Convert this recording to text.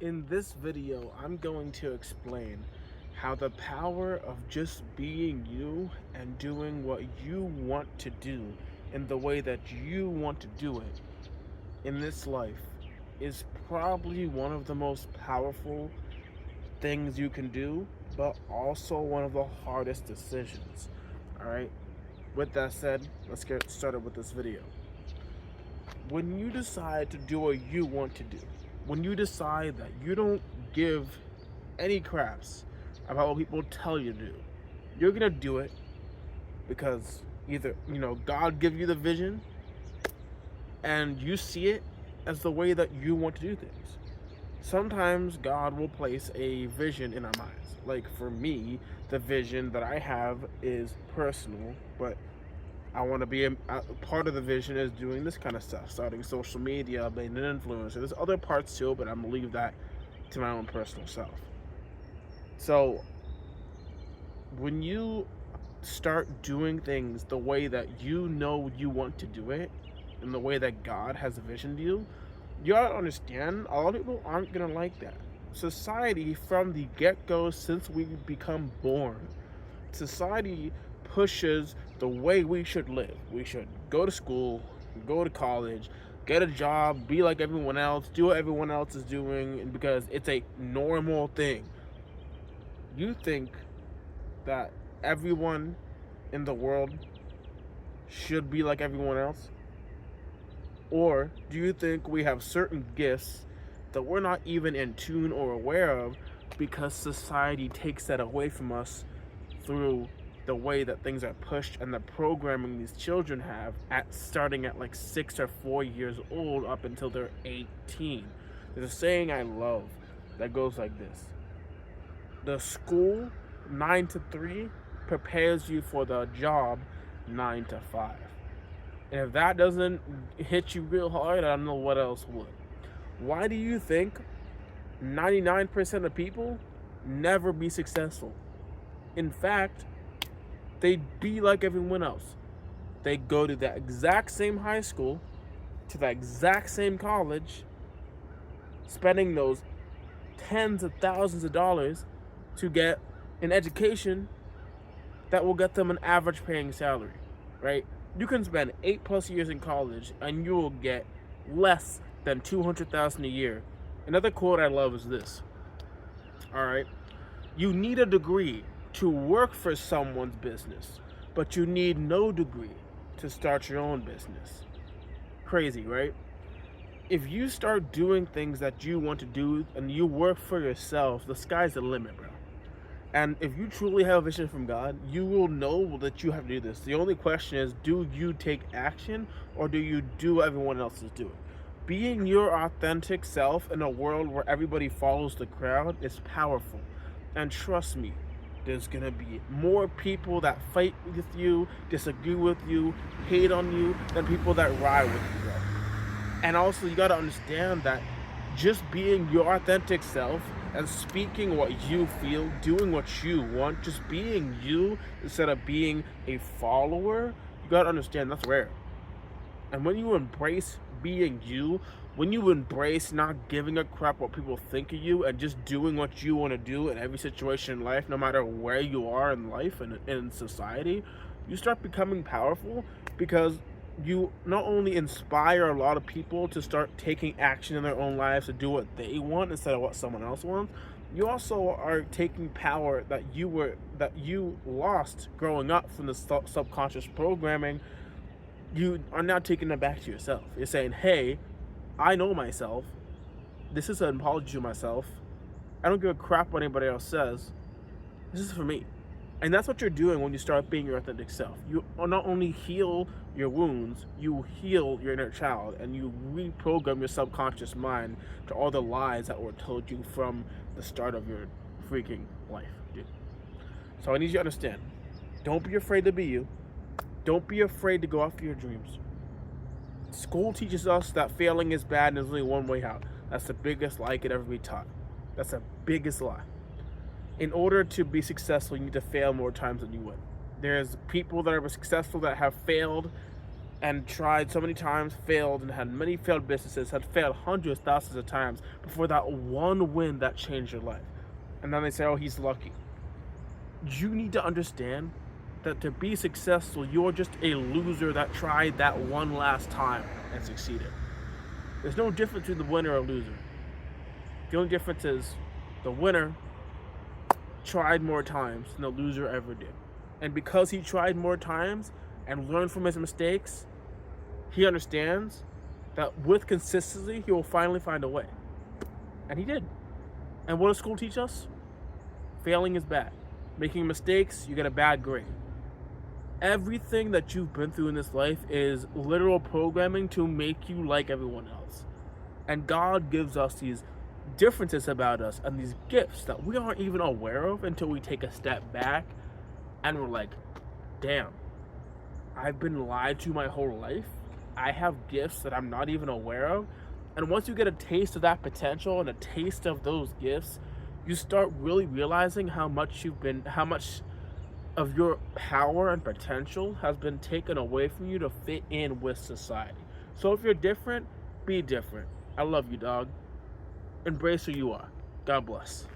In this video, I'm going to explain how the power of just being you and doing what you want to do in the way that you want to do it in this life is probably one of the most powerful things you can do, but also one of the hardest decisions. Alright, with that said, let's get started with this video. When you decide to do what you want to do, when you decide that you don't give any craps about what people tell you to do, you're gonna do it because either God give you the vision and you see it as the way that you want to do things. Sometimes God will place a vision in our minds. Like for me, the vision that I have is personal, but I want to be a part of the vision is doing this kind of stuff, starting social media, being an influencer. There's other parts too, but I'm gonna leave that to my own personal self. So when you start doing things the way that you know you want to do it, in the way that God has envisioned you, you gotta understand a lot of people aren't gonna like that. Society from the get-go, since we become born, society pushes the way we should live. We should go to school, go to college, get a job, be like everyone else, do what everyone else is doing, and because it's a normal thing. You think that everyone in the world should be like everyone else? Or do you think we have certain gifts that we're not even in tune or aware of because society takes that away from us through the way that things are pushed and the programming these children have at starting at like 6 or 4 years old up until they're 18? There's a saying I love that goes like this: the school 9 to 3 prepares you for the job 9 to 5. And if that doesn't hit you real hard, I don't know what else would. Why do you think 99% of people never be successful? In fact, they'd be like everyone else. They go to the exact same high school, to the exact same college, spending those tens of thousands of dollars to get an education that will get them an average paying salary, right? You can spend 8+ years in college and you will get less than $200,000 a year. Another quote I love is this: all right, you need a degree to work for someone's business, but you need no degree to start your own business. Crazy, right? If you start doing things that you want to do and you work for yourself, the sky's the limit, bro. And if you truly have a vision from God, you will know that you have to do this. The only question is, do you take action or do you do what everyone else is doing? Being your authentic self in a world where everybody follows the crowd is powerful. And trust me, there's gonna be more people that fight with you, disagree with you, hate on you, than people that ride with you, bro. And also, you gotta understand that just being your authentic self and speaking what you feel, doing what you want, just being you instead of being a follower, you gotta understand that's rare. And when you embrace being you, when you embrace not giving a crap what people think of you and just doing what you want to do in every situation in life, no matter where you are in life and in society, you start becoming powerful because you not only inspire a lot of people to start taking action in their own lives to do what they want instead of what someone else wants, you also are taking power that you lost growing up from the subconscious programming. You are now taking it back to yourself. You're saying, hey, I know myself. This is an apology to myself. I don't give a crap what anybody else says. This is for me. And that's what you're doing when you start being your authentic self. You not only heal your wounds, you heal your inner child and you reprogram your subconscious mind to all the lies that were told you from the start of your freaking life, dude. So I need you to understand, don't be afraid to be you. Don't be afraid to go after your dreams. School teaches us that failing is bad and there's only one way out. That's the biggest lie I could ever be taught. That's the biggest lie. In order to be successful, you need to fail more times than you win. There's people that are successful that have failed and tried so many times, failed, and had many failed businesses, had failed hundreds, thousands of times before that one win that changed your life. And then they say, oh, he's lucky. You need to understand that to be successful, you're just a loser that tried that one last time and succeeded. There's no difference between the winner or loser. The only difference is the winner tried more times than the loser ever did. And because he tried more times and learned from his mistakes, he understands that with consistency, he will finally find a way. And he did. And what does school teach us? Failing is bad. Making mistakes, you get a bad grade. Everything that you've been through in this life is literal programming to make you like everyone else. And God gives us these differences about us and these gifts that we aren't even aware of until we take a step back and we're like, damn, I've been lied to my whole life. I have gifts that I'm not even aware of. And once you get a taste of that potential and a taste of those gifts, you start really realizing how much of your power and potential has been taken away from you to fit in with society. So if you're different, be different. I love you, dog. Embrace who you are. God bless.